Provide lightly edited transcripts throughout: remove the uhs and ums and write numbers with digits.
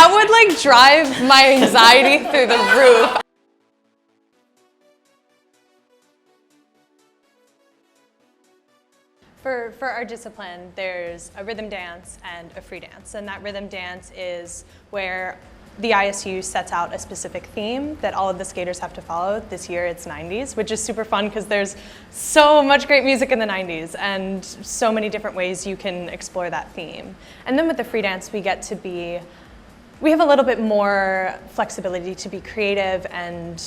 That would like drive my anxiety through the roof. For our discipline, there's a rhythm dance and a free dance. And that rhythm dance is where the ISU sets out a specific theme that all of the skaters have to follow. This year it's 90s, which is super fun because there's so much great music in the 90s and so many different ways you can explore that theme. And then with the free dance, we have a little bit more flexibility to be creative and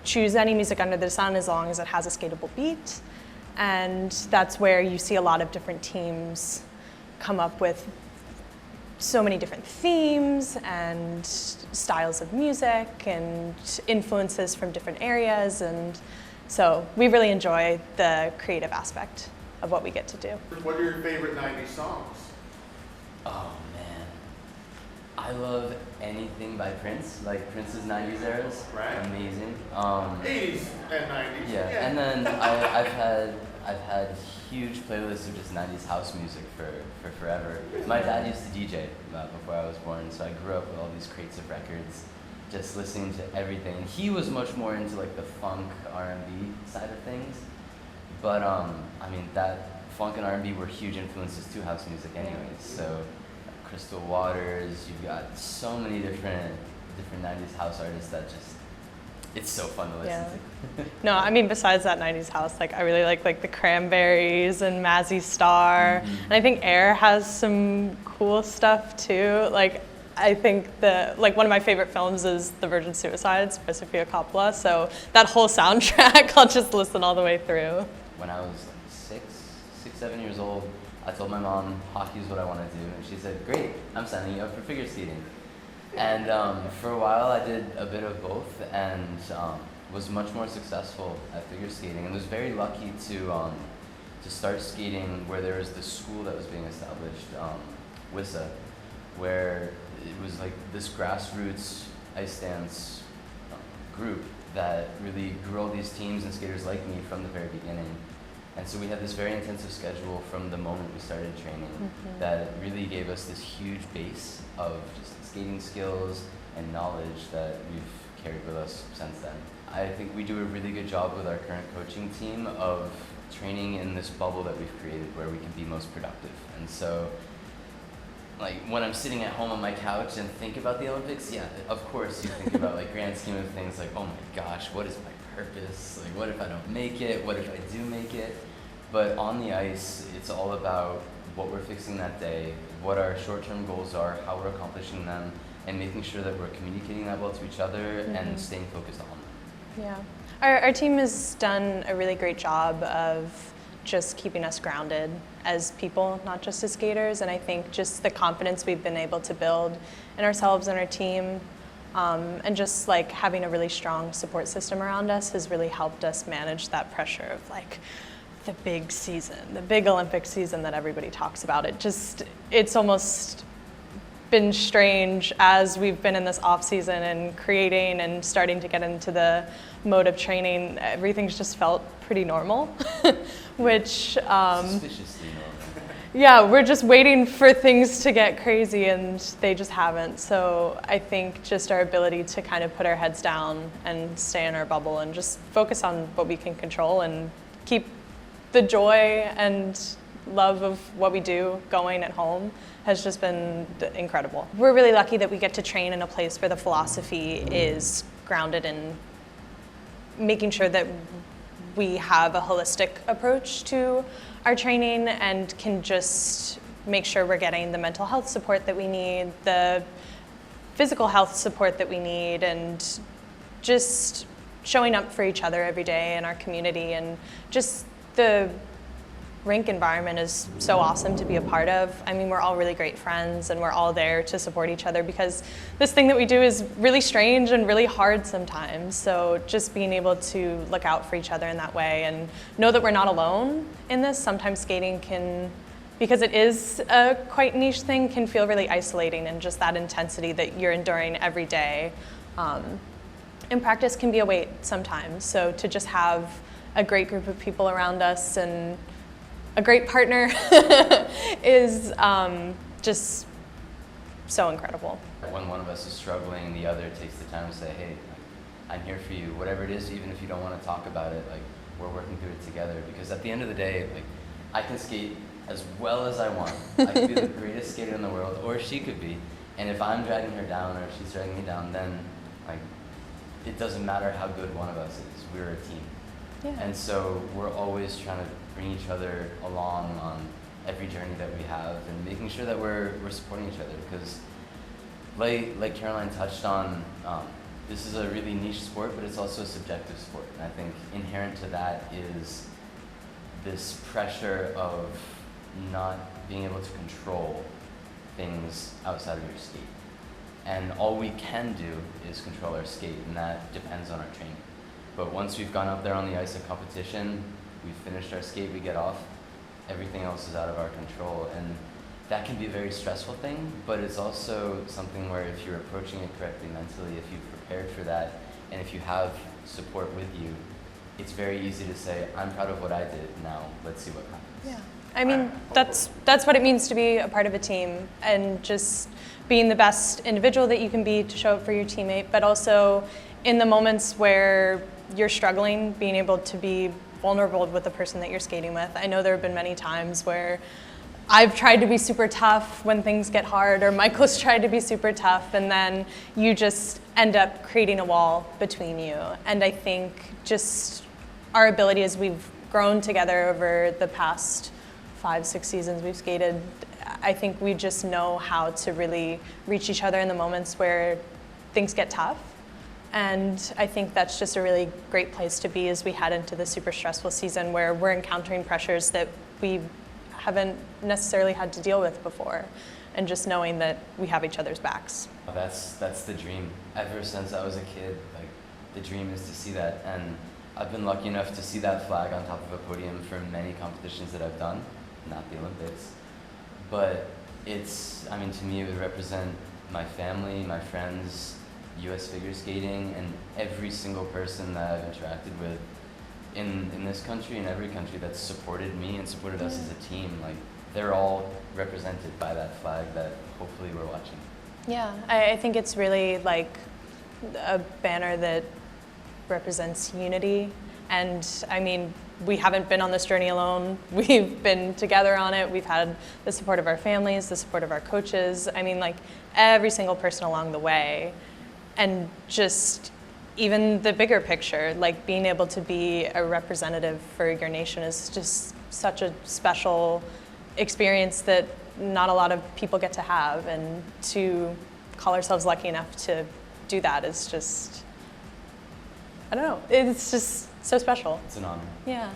choose any music under the sun as long as it has a skatable beat. And that's where you see a lot of different teams come up with so many different themes and styles of music and influences from different areas. And so we really enjoy the creative aspect of what we get to do. What are your favorite 90s songs? Oh man, I love anything by Prince, like Prince's 90s eras. Right. Amazing. 80s and 90s. Yeah, and then I've had huge playlists of just 90s house music for forever. My dad used to DJ before I was born, so I grew up with all these crates of records, just listening to everything. He was much more into like the funk R&B side of things, but I mean that funk and R&B were huge influences to house music anyways. So Crystal Waters, you've got so many different 90s house artists that just, it's so fun to listen to. No, I mean, besides that 90s house, like I really like the Cranberries and Mazzy Star. Mm-hmm. And I think Air has some cool stuff too. Like I think one of my favorite films is The Virgin Suicides by Sofia Coppola. So that whole soundtrack, I'll just listen all the way through. When I was like 7 years old, I told my mom, hockey is what I want to do. And she said, great, I'm signing you up for figure skating. And for a while I did a bit of both and was much more successful at figure skating and was very lucky to start skating where there was this school that was being established, WISA, where it was like this grassroots ice dance group that really grew all these teams and skaters like me from the very beginning. And so we had this very intensive schedule from the moment we started training that really gave us this huge base of just skating skills and knowledge that we've carried with us since then. I think we do a really good job with our current coaching team of training in this bubble that we've created where we can be most productive. And so like when I'm sitting at home on my couch and think about the Olympics, yeah, of course you think about like grand scheme of things like, oh my gosh, what is my purpose? Like what if I don't make it? What if I do make it? But on the ice, it's all about what we're fixing that day, what our short-term goals are, how we're accomplishing them, and making sure that we're communicating that well to each other and staying focused on them. Yeah. Our team has done a really great job of just keeping us grounded as people, not just as skaters, and I think just the confidence we've been able to build in ourselves and our team, and just like having a really strong support system around us has really helped us manage that pressure of like, the big season, the big Olympic season that everybody talks about. It's almost been strange as we've been in this off season and creating and starting to get into the mode of training. Everything's just felt pretty normal, which suspiciously normal. Yeah, we're just waiting for things to get crazy and they just haven't. So I think just our ability to kind of put our heads down and stay in our bubble and just focus on what we can control and keep the joy and love of what we do going at home has just been incredible. We're really lucky that we get to train in a place where the philosophy is grounded in making sure that we have a holistic approach to our training and can just make sure we're getting the mental health support that we need, the physical health support that we need, and just showing up for each other every day in our community. And just the rink environment is so awesome to be a part of. I mean, we're all really great friends and we're all there to support each other because this thing that we do is really strange and really hard sometimes. So just being able to look out for each other in that way and know that we're not alone in this. Sometimes skating can, because it is a quite niche thing, can feel really isolating, and just that intensity that you're enduring every day in practice can be a weight sometimes. So to just have a great group of people around us and a great partner is just so incredible. When one of us is struggling, the other takes the time to say, hey, I'm here for you, whatever it is, even if you don't want to talk about it, like, we're working through it together. Because at the end of the day, like, I can skate as well as I want. I could be the greatest skater in the world, or she could be. And if I'm dragging her down, or if she's dragging me down, then, like, it doesn't matter how good one of us is. We're a team. Yeah. And so we're always trying to bring each other along on every journey that we have, and making sure that we're supporting each other. Because, like Caroline touched on, this is a really niche sport, but it's also a subjective sport. And I think inherent to that is this pressure of not being able to control things outside of your skate. And all we can do is control our skate, and that depends on our training. But once we've gone up there on the ice of competition, we've finished our skate, we get off, everything else is out of our control. And that can be a very stressful thing, but it's also something where if you're approaching it correctly mentally, if you've prepared for that, and if you have support with you, it's very easy to say, I'm proud of what I did, now let's see what happens. Yeah. I mean, that's what it means to be a part of a team, and just being the best individual that you can be to show up for your teammate, but also in the moments where you're struggling, being able to be vulnerable with the person that you're skating with. I know there have been many times where I've tried to be super tough when things get hard, or Michael's tried to be super tough, and then you just end up creating a wall between you. And I think just our ability as we've grown together over the past 5-6 seasons we've skated, I think we just know how to really reach each other in the moments where things get tough. And I think that's just a really great place to be as we head into the super stressful season where we're encountering pressures that we haven't necessarily had to deal with before, and just knowing that we have each other's backs. That's the dream. Ever since I was a kid, like, the dream is to see that, and I've been lucky enough to see that flag on top of a podium for many competitions that I've done, not the Olympics. But it's, I mean, to me, it would represent my family, my friends, U.S. figure skating, and every single person that I've interacted with in this country and every country that's supported me and supported us as a team. Like, they're all represented by that flag that hopefully we're watching. Yeah, I think it's really like a banner that represents unity. And I mean, we haven't been on this journey alone. We've been together on it. We've had the support of our families, the support of our coaches. I mean, like, every single person along the way. And just even the bigger picture, like being able to be a representative for your nation is just such a special experience that not a lot of people get to have. And to call ourselves lucky enough to do that is just, I don't know, it's just so special. It's an honor. Yeah.